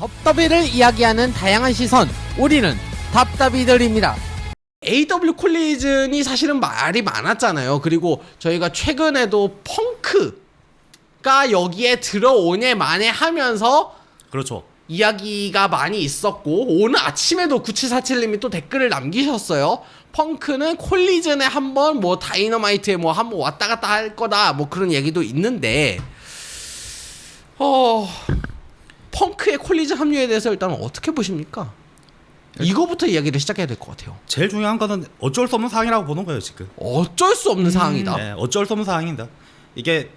덥더비를 이야기하는 다양한 시선, 우리는 답답이들입니다. AW 콜리즌이 사실은 말이 많았잖아요. 그리고 저희가 최근에도 펑크가 여기에 들어오네 마네 하면서 그렇죠. 이야기가 많이 있었고, 오늘 아침에도 9747님이 또 댓글을 남기셨어요. 펑크는 콜리즌에 한번 뭐 다이너마이트에 뭐 한번 왔다 갔다 할 거다 뭐 그런 얘기도 있는데, 펑크의 콜리즌 합류에 대해서 일단 어떻게 보십니까? 이거부터 이야기를 시작해야 될 것 같아요. 제일 중요한 거는 어쩔 수 없는 상황이라고 보는 거예요 지금. 어쩔 수 없는 상황이다. 네, 어쩔 수 없는 상황입니다. 이게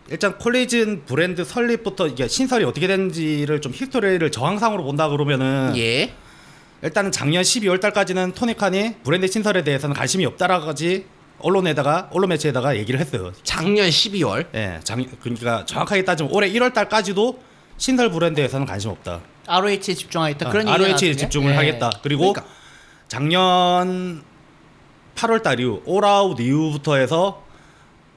일단 콜리즌 브랜드 설립부터 이게 신설이 어떻게 되는지를 좀 히스토리를 정황상으로 본다 그러면은 예. 일단은 작년 12월 달까지는 토니칸이 브랜드 신설에 대해서는 관심이 없다라고까지 언론 매체에다가 얘기를 했어요. 작년 12월. 예, 그러니까 정확하게 따지면 올해 1월 달까지도 신설 브랜드에서는 관심 없다. ROH에 집중하겠다. 그런 얘기가 ROH에 나왔던데? 집중을 예. 하겠다. 그리고 그러니까. 작년 8월 달 이후 올아웃 이후부터 해서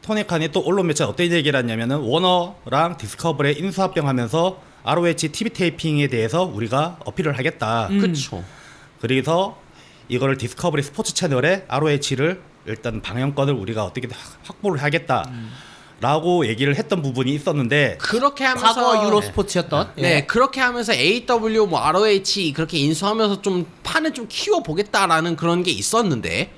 토니칸이 또 언론 매체에 어떤 얘기를 했냐면은 워너랑 디스커버리에 인수합병하면서 ROH TV 테이핑에 대해서 우리가 어필을 하겠다. 그쵸. 그래서 이거를 디스커버리 스포츠 채널에 ROH를 일단 방영권을 우리가 어떻게든 확보를 하겠다. 라고 얘기를 했던 부분이 있었는데 그렇게 하면서 과거 유로스포츠였던. 네, 예. 그렇게 하면서 AW 뭐 ROH 그렇게 인수하면서 좀 판을 좀 키워 보겠다라는 그런 게 있었는데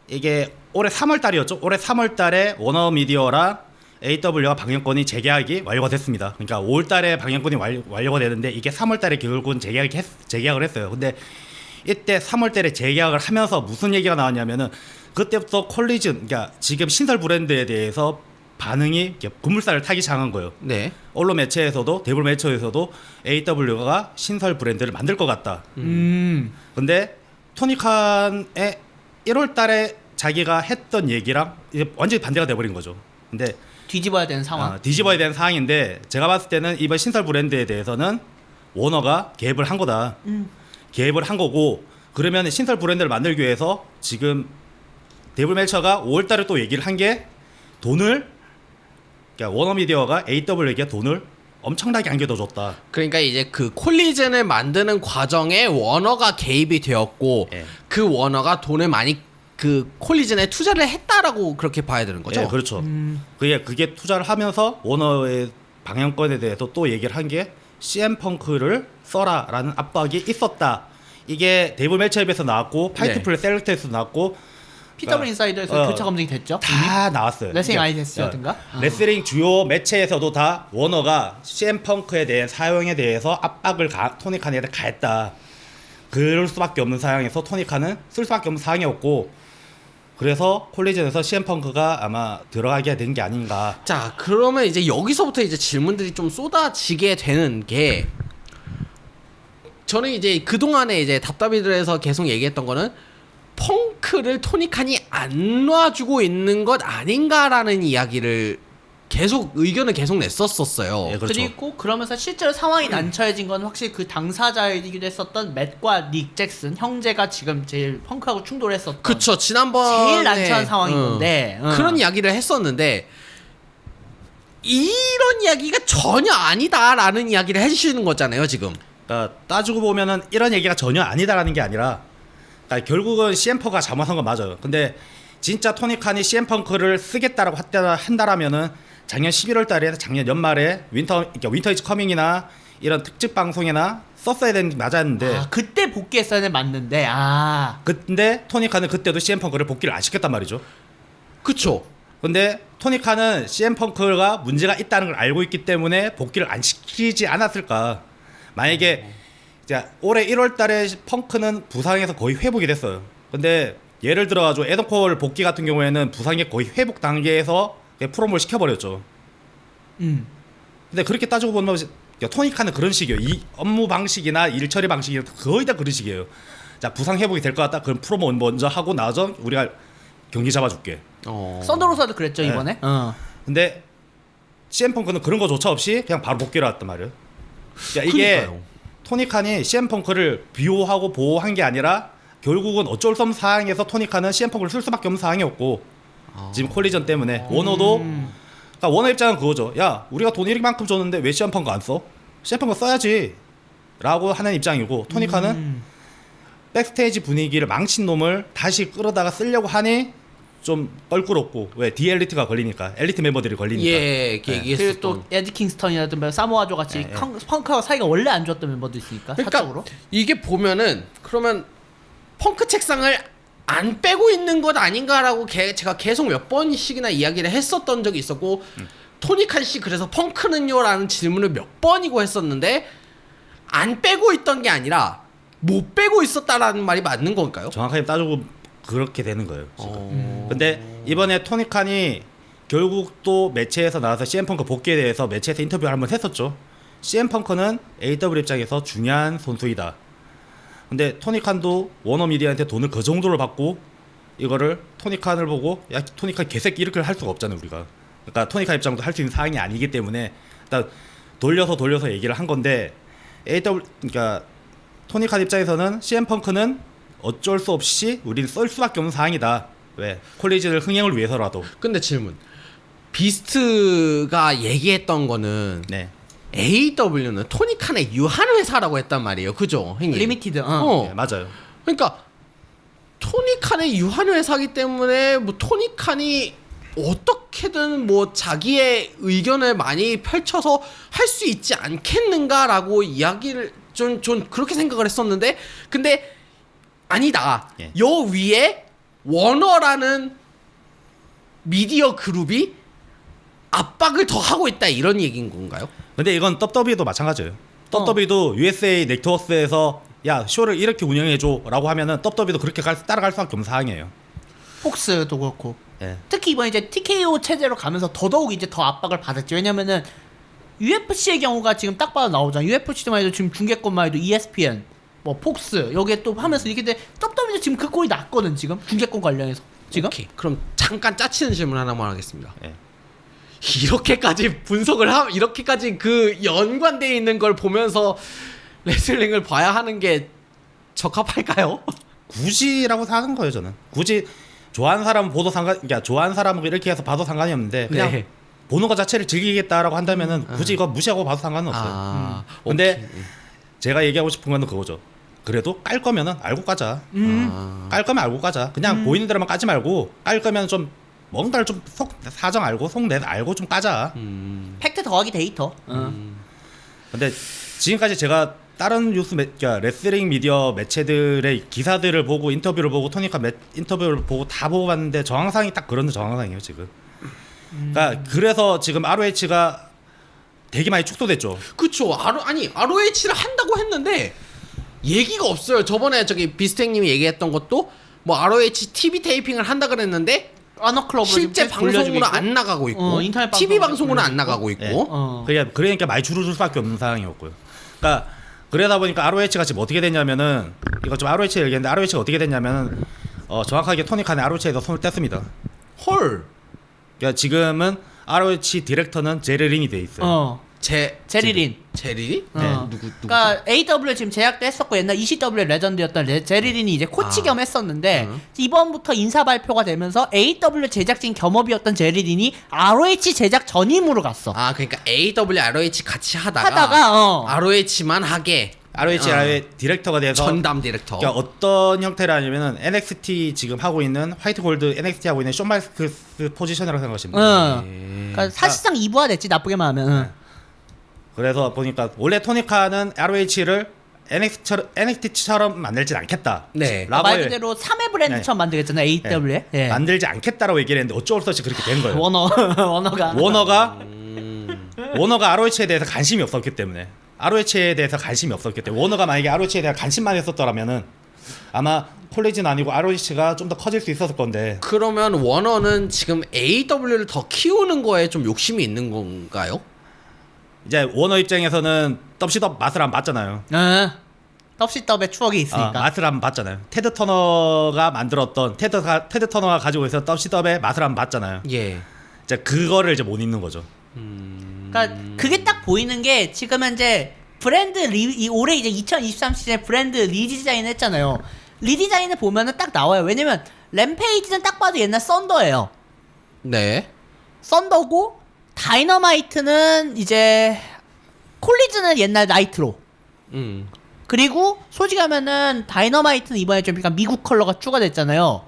이게 올해 3월 달이었죠. 올해 3월 달에 워너미디어랑 AW가 방영권이 재계약이 완료가 됐습니다. 그러니까 5월 달에 방영권이 완료가 되는데 이게 3월 달에 결국은 재계약을 했어요. 근데 이때 3월 달에 재계약을 하면서 무슨 얘기가 나왔냐면은 그때부터 콜리즌, 그러니까 지금 신설 브랜드에 대해서 반응이 급물살을 타기 시작한 거예요. 네. 언론 매체에서도 대부분 매체에서도 AW가 신설 브랜드를 만들 것 같다. 근데 토니칸의 1월 달에 자기가 했던 얘기랑 이제 완전히 반대가 돼버린 거죠. 근데 뒤집어야 되는 상황. 뒤집어야 되는 상황인데 제가 봤을 때는 이번 신설 브랜드에 대해서는 워너가 개입을 한 거다. 개입을 한 거고, 그러면 신설 브랜드를 만들기 위해서 지금 데블매처가 5월달에 또 얘기를 한 게 돈을, 그러니까 워너미디어가 AW에게 돈을 엄청나게 안겨줘줬다. 그러니까 이제 그 콜리즌을 만드는 과정에 워너가 개입이 되었고 예. 그 워너가 돈을 많이 그 콜리즌에 투자를 했다라고 그렇게 봐야 되는 거죠. 예, 그렇죠. 그게 투자를 하면서 워너의 방영권에 대해서 또 얘기를 한 게 CM 펑크를 써라라는 압박이 있었다. 이게 데이브 매체업에서 나왔고 파이트 네. 플레이 셀렉트에서 나왔고 PW 인사이더에서 교차 검증이 됐죠. 이미? 다 나왔어요. 레슬링 그러니까, 아이덴스라든가? 레슬링 주요 매체에서도 다 워너가 CM 펑크에 대한 사용에 대해서 압박을 토니칸에게 가했다. 그럴 수밖에 없는 상황에서 토니칸은 쓸 수밖에 없는 상황이었고, 그래서 콜리전에서 CM 펑크가 아마 들어가게 된 게 아닌가. 자, 그러면 이제 여기서부터 이제 질문들이 좀 쏟아지게 되는 게, 저는 이제 그동안에 이제 답답이들에서 계속 얘기했던 거는 펑크를 토니칸이 안 놔주고 있는 것 아닌가라는 이야기를 의견을 계속 냈었어요. 예, 그렇죠. 그리고 그러면서 실제로 상황이 난처해진 건 확실히 그 당사자이기도 했었던 맷과 닉 잭슨 형제가 지금 제일 펑크하고 충돌했었던 그쵸. 지난번에 제일 난처한 상황인 건데 그런 이야기를 했었는데 이런 이야기가 전혀 아니다라는 이야기를 해주시는 거잖아요 지금. 그러니까 따지고 보면은 이런 얘기가 전혀 아니다라는 게 아니라, 그러니까 결국은 CM 펑크가 잘못한 건 맞아요. 근데 진짜 토니칸이 CM 펑크를 쓰겠다라고 한다라면은 작년 11월 달에 작년 연말에 윈터 이즈 커밍이나 이런 특집 방송이나 썼어야 되는 게 맞았는데, 그때 복귀했어야 되는 맞는데 근데 토니칸은 그때도 CM 펑크를 복귀를 안 시켰단 말이죠. 그쵸. 근데 토니칸은 CM 펑크가 문제가 있다는 걸 알고 있기 때문에 복귀를 안 시키지 않았을까. 만약에 이제 올해 1월 달에 펑크는 부상에서 거의 회복이 됐어요. 근데 예를 들어가지고 애덤 콜 복귀 같은 경우에는 부상이 거의 회복 단계에서 프로모를 시켜버렸죠. 근데 그렇게 따지고 보면 토니칸은 그런 식이에요. 이 업무 방식이나 일 처리 방식이 거의 다 그런 식이에요. 자, 부상 회복이 될 것 같다. 그럼 프로모 먼저 하고 나서 우리가 경기 잡아줄게. 썬더로사도 그랬죠 네. 이번에. 근데 CM 펑크는 그런 거조차 없이 그냥 바로 복귀를 했단 말이에요. 그러니까 이게 그러니까요. 토니칸이 CM 펑크를 비호하고 보호한 게 아니라 결국은 어쩔 수 없는 상황에서 토니칸은 CM 펑크를 쓸 수밖에 없는 상황이었고, 지금 콜리전 때문에 워너도, 그러니까 워너 입장은 그거죠. 야, 우리가 돈 이만큼 줬는데 왜 CM 펑크 안 써? CM 펑크 써야지 라고 하는 입장이고 토니카는 백스테이지 분위기를 망친 놈을 다시 끌어다가 쓰려고 하니 좀 껄끄럽고 왜 디엘리트가 걸리니까 엘리트 멤버들이 걸리니까 예, 그리고 얘기했었던. 또 에디 킹스턴이라든가 사모아조 같이 펑크하고 사이가 원래 안 좋았던 멤버도 있으니까 그러니까 사적으로. 이게 보면은 그러면 펑크 책상을 안 빼고 있는 것 아닌가라고 제가 계속 몇 번씩이나 이야기를 했었던 적이 있었고 토니칸 씨 그래서 펑크는요라는 질문을 몇 번이고 했었는데 안 빼고 있던 게 아니라 못 빼고 있었다라는 말이 맞는 걸까요? 정확하게 따지고 그렇게 되는 거예요. 어... 근데 이번에 토니칸이 결국 또 매체에서 나와서 CM펑크 복귀에 대해서 매체에서 인터뷰를 한번 했었죠. CM펑크는 AW 입장에서 중요한 선수이다. 근데 토니칸도 워너미디어한테 돈을 그 정도를 받고 이거를 토니칸을 보고 야 토니칸 개새끼 이렇게 할 수가 없잖아요 우리가. 그러니까 토니칸 입장도 할 수 있는 사항이 아니기 때문에 일단 돌려서 얘기를 한 건데 AW 그러니까 토니칸 입장에서는 CM펑크는 어쩔 수 없이 우리는 쓸 수밖에 없는 상황이다. 왜? 콜리지를 흥행을 위해서라도. 근데 질문. 비스트가 얘기했던 거는 네. AW는 토니칸의 유한 회사라고 했단 말이에요. 그죠? 형님? 리미티드. 네, 맞아요. 그러니까 토니칸의 유한 회사기 때문에 뭐 토니칸이 어떻게든 뭐 자기의 의견을 많이 펼쳐서 할 수 있지 않겠는가라고 이야기를 좀 그렇게 생각을 했었는데 근데 아니다. 예. 요 위에 워너라는 미디어 그룹이 압박을 더 하고 있다 이런 얘기인 건가요? 근데 이건 떡더비도 마찬가지예요. 떡더비도 USA 네트워크에서 야 쇼를 이렇게 운영해줘라고 하면은 떡더비도 그렇게 따라갈 수밖에 없는 상황이에요. 폭스도 그렇고. 예. 특히 이번 이제 TKO 체제로 가면서 더더욱 이제 더 압박을 받았죠. 왜냐면은 UFC의 경우가 지금 딱 봐도 나오잖아. UFC만 해도 지금 중계권만 해도 ESPN, 뭐 폭스 여기에 또 하면서 이렇게 돼. WWE도 지금 그 꼴이 났거든 지금 중계권 관련해서 지금. 오케이. 그럼 잠깐 짜치는 질문 하나만 하겠습니다. 예. 이렇게까지 분석을 이렇게까지 그 연관돼 있는 걸 보면서 레슬링을 봐야 하는 게 적합할까요? 굳이라고 사는 거예요 저는. 굳이 좋아하는 사람은 보도 그러니까 좋아하는 사람은 이렇게 해서 봐도 상관이 없는데 그냥 네. 보는 것 자체를 즐기겠다라고 한다면은 굳이 이거 무시하고 봐도 상관은 없어요. 아, 근데 제가 얘기하고 싶은 거는 그거죠. 그래도 깔 거면은 알고 까자. 깔 거면 알고 까자. 그냥 보이는 대로만 까지 말고 깔 거면 좀 뭔가를 좀 속 사정 알고 속내 알고 좀 까자. 팩트 더하기 데이터. 근데 지금까지 제가 다른 그러니까 레슬링 미디어 매체들의 기사들을 보고 인터뷰를 보고 토니카 인터뷰를 보고 다 보고 봤는데 정황상이 딱 그런 정황상이에요 지금. 그러니까 그래서 지금 ROH가 되게 많이 축소됐죠. 그쵸. ROH를 한다고 했는데 얘기가 없어요. 저번에 저기 비스텍님이 얘기했던 것도 뭐 ROH TV 테이핑을 한다 그랬는데 아너클럽으로 실제 방송으로 안 나가고 있고 인터넷 TV 방송으로 방송으로 안 나가고 있고 예. 그러니까 많이 줄어들 수밖에 없는 상황이었고요. 그러니까 그러다 보니까 ROH가 지금 어떻게 됐냐면은 이거 좀 ROH 얘기했는데 ROH가 어떻게 됐냐면은 정확하게 토니칸의 ROH에서 손을 뗐습니다. 헐. 그러니까 지금은 ROH 디렉터는 제르린이 돼 있어요. 제리린. 제리린? 네. 누구? 그러니까 AW 지금 제작도 했었고 옛날 ECW 레전드였던 제리린이 이제 코치 겸 했었는데 이번부터 인사 발표가 되면서 AW 제작진 겸업이었던 제리린이 ROH 제작 전임으로 갔어. 아 그러니까 AW ROH 같이 하다가 ROH만 하게 ROH 디렉터가 돼서 전담 디렉터. 그러니까 어떤 형태라냐면은 NXT 지금 하고 있는 화이트 골드 NXT 하고 있는 숀 마이클스 포지션이라고 생각하시면 돼요. 그러니까 사실상 이부화됐지 나쁘게만 하면. 그래서 보니까 원래 토니카는 ROH를 NXT처럼 만들진 않겠다. 네. 말 그대로 3회 브랜드처럼 만들겠잖아 AW에. 네. 만들지 않겠다라고 얘기를 했는데 어쩔 수 없이 그렇게 된 거예요. 워너가 워너가 ROH에 대해서 관심이 없었기 때문에 워너가 만약에 ROH에 대한 관심만 했었더라면은 아마 콜리지는 아니고 ROH가 좀 더 커질 수 있었을 건데. 그러면 워너는 지금 AW를 더 키우는 거에 좀 욕심이 있는 건가요? 이제 워너 입장에서는 덥시덥 맛을 안 봤잖아요. 덥시덥의 추억이 있으니까. 맛을 안 봤잖아요. 테드 터너가 만들었던 테드 터너가 가지고 있었던 덥시덥의 맛을 안 봤잖아요. 예. 이제 그거를 이제 못 잊는 거죠. 그러니까 그게 딱 보이는 게 지금 현재 브랜드 올해 이제 2023 시즌에 브랜드 리디자인 했잖아요. 리디자인을 보면은 딱 나와요. 왜냐면 램페이지는 딱 봐도 옛날 썬더예요. 네. 썬더고 다이너마이트는 이제 콜리즈는 옛날 나이트로. 음. 그리고 솔직하면은 다이너마이트는 이번에 좀 약간 미국 컬러가 추가됐잖아요.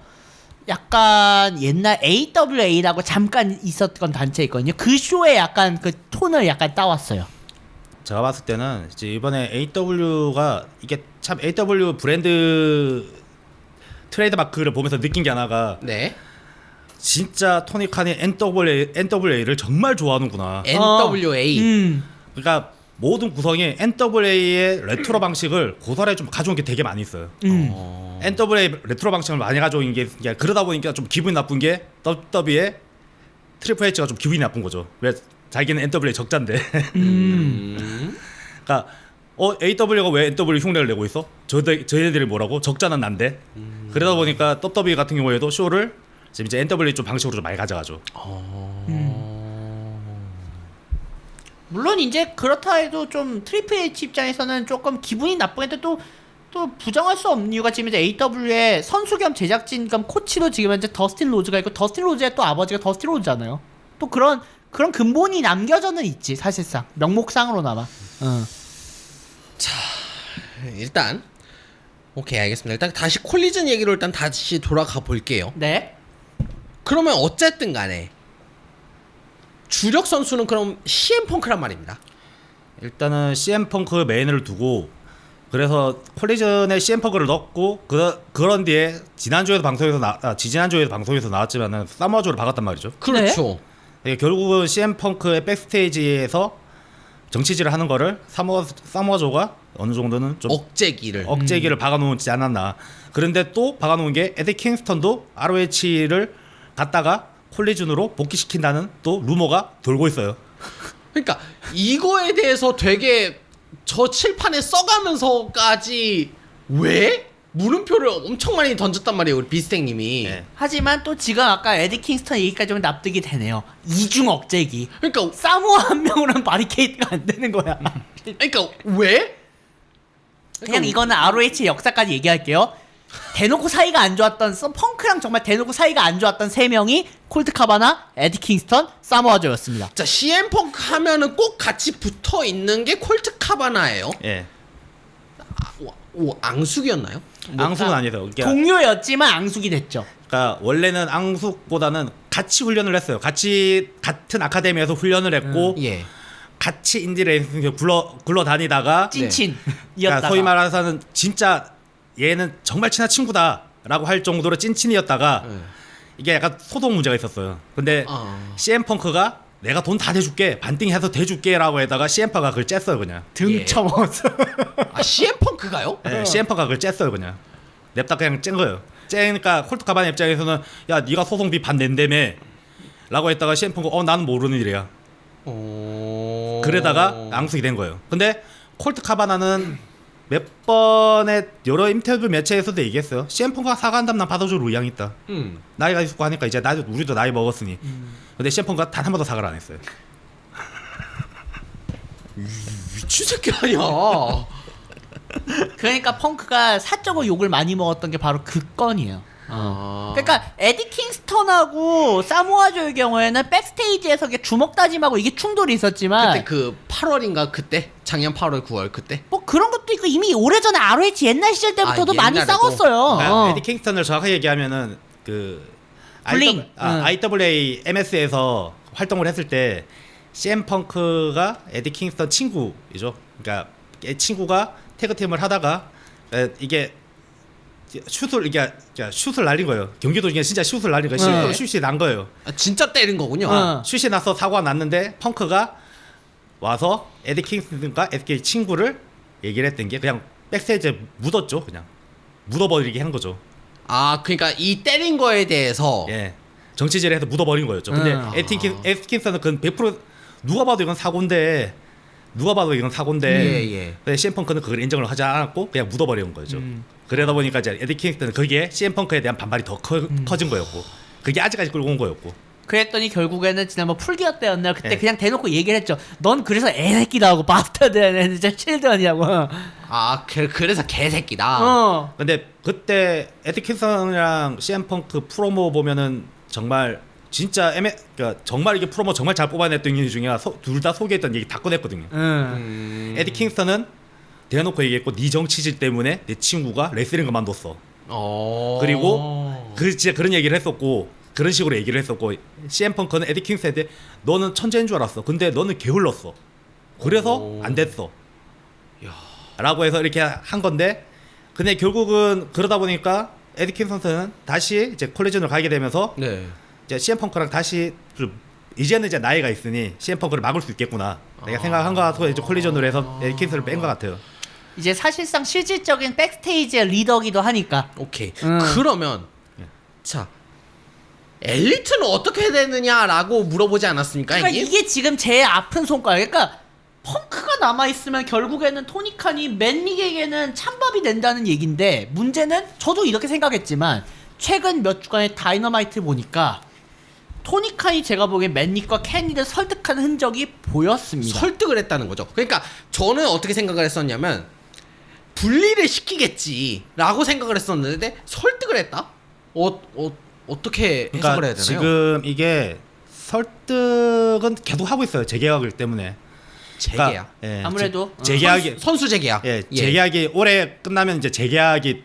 약간 옛날 AWA라고 잠깐 있었던 단체 있거든요. 그 쇼에 약간 그 톤을 약간 따왔어요. 제가 봤을 때는 이제 이번에 AW가 이게 참 AW 브랜드 트레이드 마크를 보면서 느낀 게 하나가 네. 진짜 토니 칸이 NWA를 정말 좋아하는구나. NWA. 그러니까 모든 구성이 NWA의 레트로 방식을 고스란히 좀 가져온 게 되게 많이 있어요. NWA 레트로 방식을 많이 가져온 게 그러다 보니까 좀 기분이 나쁜 게 WWE의 트리플 H가 좀 기분이 나쁜 거죠. 왜 자기는 NWA 적자인데. 그러니까 AW가 왜 NW 흉내를 내고 있어? 저희들이 뭐라고? 적자는 난데. 그러다 보니까 WWE 같은 경우에도 쇼를 지금 이제 NWA 좀 방식으로 좀 많이 가져가죠. 물론 이제 그렇다 해도 좀 트리플 H 입장에서는 조금 기분이 나쁘겠는데 또 부정할 수 없는 이유가 지금 이제 AW의 선수 겸 제작진 겸 코치로 지금 현재 더스틴 로즈가 있고 더스틴 로즈의 또 아버지가 더스틴 로즈잖아요. 또 그런 근본이 남겨져는 있지 사실상 명목상으로나마. 일단 오케이 알겠습니다. 일단 다시 콜리전 얘기로 일단 다시 돌아가 볼게요. 네. 그러면 어쨌든 간에 주력 선수는 그럼 CM 펑크란 말입니다. 일단은 CM 펑크 메인을 두고 그래서 콜리전에 CM 펑크를 넣고 그런 뒤에 지지난주에도 방송에서 나왔지만은 사모아조를 박았단 말이죠. 그렇죠. 결국은 CM 펑크의 백스테이지에서 정치질을 하는 거를 사모아조가 어느 정도는 좀 억제기를 박아놓지 않았나. 그런데 또 박아놓은 게 에디 킹스턴도 ROH를 갔다가 콜리전으로 복귀시킨다는 또 루머가 돌고 있어요. 그러니까 이거에 대해서 되게 저 칠판에 써가면서까지 왜? 물음표를 엄청 많이 던졌단 말이에요, 우리 비스탱님이. 네. 하지만 또 지금 아까 에디 킹스턴 얘기까지 좀 납득이 되네요. 이중 억제기. 그러니까 사모아 한 명으로는 바리케이트가 안 되는 거야. 그러니까 왜? 그냥 이거는 ROH 역사까지 얘기할게요. 대놓고 사이가 안 좋았던 펑크랑 정말 대놓고 사이가 안 좋았던 세 명이 콜트 카바나, 에디 킹스턴, 사모아조였습니다. 자, CM 펑크 하면은 꼭 같이 붙어 있는 게 콜트 카바나예요. 예. 오, 앙숙이었나요? 앙숙은 아니에요. 그러니까, 동료였지만 앙숙이 됐죠. 그러니까 원래는 앙숙보다는 같이 훈련을 했어요. 같은 아카데미에서 훈련을 했고 예. 같이 인디 레이싱 굴러 다니다가 찐친이었다가. 그러니까 소위 말해서는 진짜 얘는 정말 친한 친구다라고 할 정도로 찐친이었다가 이게 약간 소송 문제가 있었어요. 근데 CM 펑크가 내가 돈 다 대줄게, 반띵해서 대줄게라고 해다가 CM 펑크가 그걸 쬐어요 그냥. 등 쳐먹었어. 아, CM 펑크가요? 네, CM 펑크가 그걸 쬐어요 그냥. 냅다 그냥 짠 거예요. 째니까 콜트 카바나 입장에서는 야 네가 소송비 반 낸다며 라고 했다가 CM 펑크 나는 모르는 일이야. 그러다가 앙숙이 된 거예요. 근데 콜트 카바나는 몇 번의 여러 인터뷰 매체에서도 얘기했어요. CM 펑크가 사과한다면 난 받아줄 의향이 있다. 나이가 있고 하니까 이제 우리도 나이 먹었으니. 근데 CM 펑크가 단 한 번도 사과를 안 했어요. 미친 새끼 아니야. 그러니까 펑크가 사적으로 욕을 많이 먹었던 게 바로 그 건이에요. 그러니까 에디 킹스턴하고 사모아조의 경우에는 백스테이지에서 이게 주먹 다짐하고 이게 충돌이 있었지만 그때 그 8월인가 그때? 작년 8월 9월 그때? 뭐 그런 것도 있고 이미 오래전에 ROH 옛날 시절 때부터도 많이 옛날에도. 싸웠어요. 그러니까 에디 킹스턴을 정확하게 얘기하면은 그 블링. IWA MS에서 활동을 했을 때 CM 펑크가 에디 킹스턴 친구이죠. 그러니까 친구가 태그팀을 하다가 이게 슛을 날린 거예요. 경기도 중에 진짜 슛을 날린 거예요. 실제로 슛이 난 거예요. 아, 진짜 때린 거군요. 슛이 나서 사고가 났는데 펑크가 와서 에디 킹스턴과 SK 친구를 얘기를 했던 게 그냥 백스테이지에 묻었죠. 그냥 묻어버리게 한 거죠. 아, 그러니까 이 때린 거에 대해서 예, 정치질해서 묻어버린 거였죠. 근데 에디 킹스턴은 그건 100% 누가 봐도 이건 사고인데 근데 CM 펑크는 그걸 인정을 하지 않았고 그냥 묻어버린 거죠. 그러다 보니까 이제 에디 킹스턴은 거기에 CM 펑크에 대한 반발이 더 커진 거였고 그게 아직까지 끌고 온 거였고. 그랬더니 결국에는 지난번 풀기어 때였나요? 그때 그냥 대놓고 얘기를 했죠. 넌 그래서 애새끼다 하고 바스터드 진짜 칠드언이라고. 아, 그래서 개새끼다. 근데 그때 에디 킹스턴이랑 CM 펑크 프로모 보면은 정말 진짜 그러니까 정말 이게 프로모 정말 잘 뽑아냈던 얘기 중에 둘 다 소개했던 얘기 다 꺼냈거든요. 에디 킹스턴은 대놓고 얘기했고 네 정치질 때문에 내 친구가 레슬링 그만뒀어. 그리고 진짜 그런 얘기를 했었고 그런 식으로 얘기를 했었고 CM 펑크는 에디 킹스한테 너는 천재인 줄 알았어. 근데 너는 게을렀어. 그래서 안 됐어. 라고 해서 이렇게 한 건데 근데 결국은 그러다 보니까 에디 킹스는 다시 이제 콜리전을 가게 되면서 네. 이제 CM 펑크랑 다시 이제는 이제 나이가 있으니 CM 펑크를 막을 수 있겠구나. 내가 생각한 거 같고 이제 콜리전으로 해서 에디 킹스를 뺀 것 같아요. 이제 사실상 실질적인 백스테이지의 리더기도 하니까. 오케이. 그러면 자 엘리트는 어떻게 해야 되느냐라고 물어보지 않았습니까? 그러니까 형님? 이게 지금 제일 아픈 손가락. 그러니까 펑크가 남아있으면 결국에는 토니 칸이 맨닉에게는 찬밥이 된다는 얘긴데 문제는 저도 이렇게 생각했지만 최근 몇 주간의 다이너마이트 보니까 토니 칸이 제가 보기엔 맨닉과 캔니를 설득하는 흔적이 보였습니다. 설득을 했다는 거죠. 그러니까 저는 어떻게 생각을 했었냐면 분리를 시키겠지라고 생각을 했었는데 설득을 했다? 어떻게 해석을 그러니까 해야 되나요? 지금 이게 설득은 계속 하고 있어요. 재계약을 때문에. 재계약. 예, 아무래도 재계약이 선수 재계약. 재계약이 올해 끝나면 이제 재계약이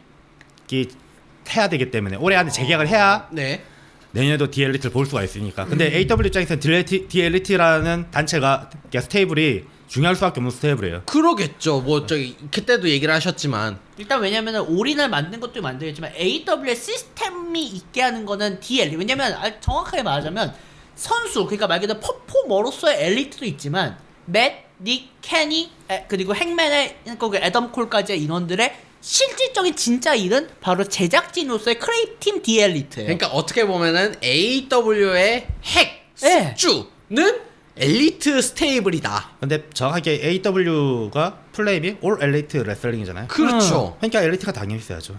해야 되기 때문에 올해 안에 재계약을 해야 네. 내년에도 디엘리트를 볼 수가 있으니까. 근데 AW 입장에서는 디엘리트라는 단체가 스테이블이 중요할 수밖에 없는 스테이블이에요. 그러겠죠. 뭐 저기 그때도 얘기를 하셨지만 일단 왜냐면은 올인을 만든 것도 만들겠지만 AW의 시스템이 있게 하는 거는 DL. 왜냐면 정확하게 말하자면 선수 그러니까 말 그대로 퍼포머로서의 엘리트도 있지만 맷, 닉, 캐니 그리고 행맨의 그 애덤 콜까지의 인원들의 실질적인 진짜 일은 바로 제작진으로서의 크리에이팀 디엘리트예요. 그러니까 어떻게 보면은 AW의 핵 네. 숙주는 엘리트 스테이블이다. 근데 정확하게 AW가 플레임이 올 엘리트 레슬링이잖아요. 그렇죠. 그러니까 엘리트가 당연히 있어야죠.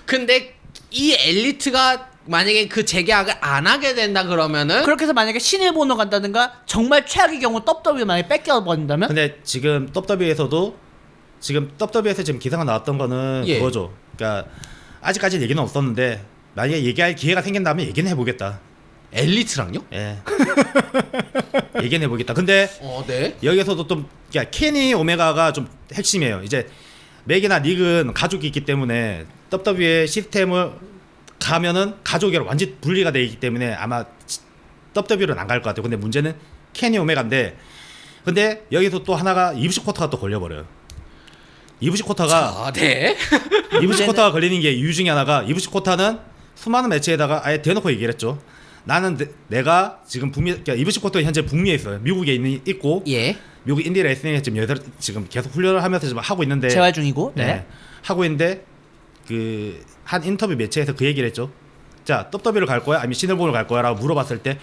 근데 이 엘리트가 만약에 그 재계약을 안 하게 된다 그러면은 그렇게 해서 만약에 신일 보러 간다든가 정말 최악의 경우 WWE 만약에 뺏겨버린다면 근데 지금 WWE에서도 지금 WWE에서 지금 기사가 나왔던 거는 예. 그거죠. 그러니까 아직까지 얘기는 없었는데 만약에 얘기할 기회가 생긴다면 얘기는 해보겠다. 엘리트랑요? 예. 얘기는 해보겠다. 근데 네. 여기서도 좀 그러니까 케니 오메가가 좀 핵심이에요. 이제 맥이나 닉은 가족이 있기 때문에 WWE 시스템을 가면은 가족이랑 완전 분리가 되어 있기 때문에 아마 WWE는 안 갈 것 같아요. 근데 문제는 케니 오메가인데 근데 여기서 또 하나가 이브시 코타가 또 걸려버려요. 이브시 코타가 네. 이브시 코타가 걸리는 게 이유 중에 하나가 이브시 코타는 수많은 매체에다가 아예 대놓고 얘기를 했죠. 나는 내가 지금 북미 그러니까 이브시 코타는 현재 북미에 있어요. 미국에 있고 예. 미국 인디 레슬링에 지금 계속 훈련을 하면서 지금 하고 있는데 재활 중이고 네. 하고 있는데 그 한 인터뷰 매체에서 그 얘기를 했죠. 자, WWE를 갈 거야? 아니면 시널본을 갈 거야? 라고 물어봤을 때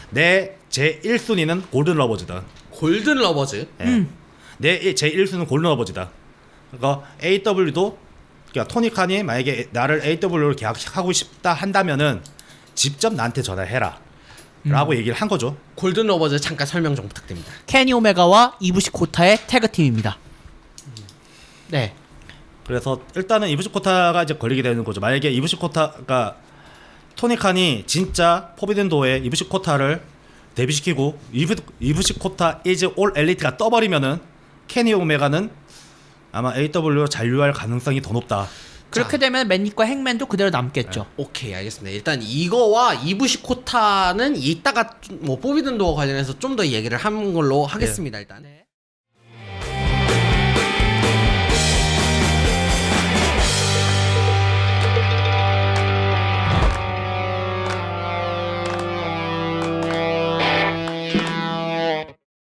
내 제 1순위는 골든 러버즈다. 골든 러버즈. 예. 내 제 1순위는 골든 러버즈다. 그러니까 AW도 그러니까 토니 칸이 만약에 나를 AW로 계약하고 싶다 한다면은 직접 나한테 전화해라. 라고 얘기를 한 거죠. 골든 러버즈 잠깐 설명 좀 부탁드립니다. 케니 오메가와 이브시 코타의 태그팀입니다. 네. 그래서 일단은 이브시 코타가 이제 걸리게 되는 거죠. 만약에 이브시 코타가 토니 칸이 진짜 포비든 도어에 이브시 코타를 데뷔시키고 이브시 코타 이즈 올 엘리트가 떠버리면은 케니 오메가는 아마 AW로 잔류할 가능성이 더 높다. 그렇게 되면 맨닉과 행맨도 그대로 남겠죠. 오케이, 알겠습니다. 일단 이거와 이브시 코타는 이따가 뭐 포비든 도어 관련해서 좀 더 얘기를 하는 걸로 하겠습니다. 일단. 네.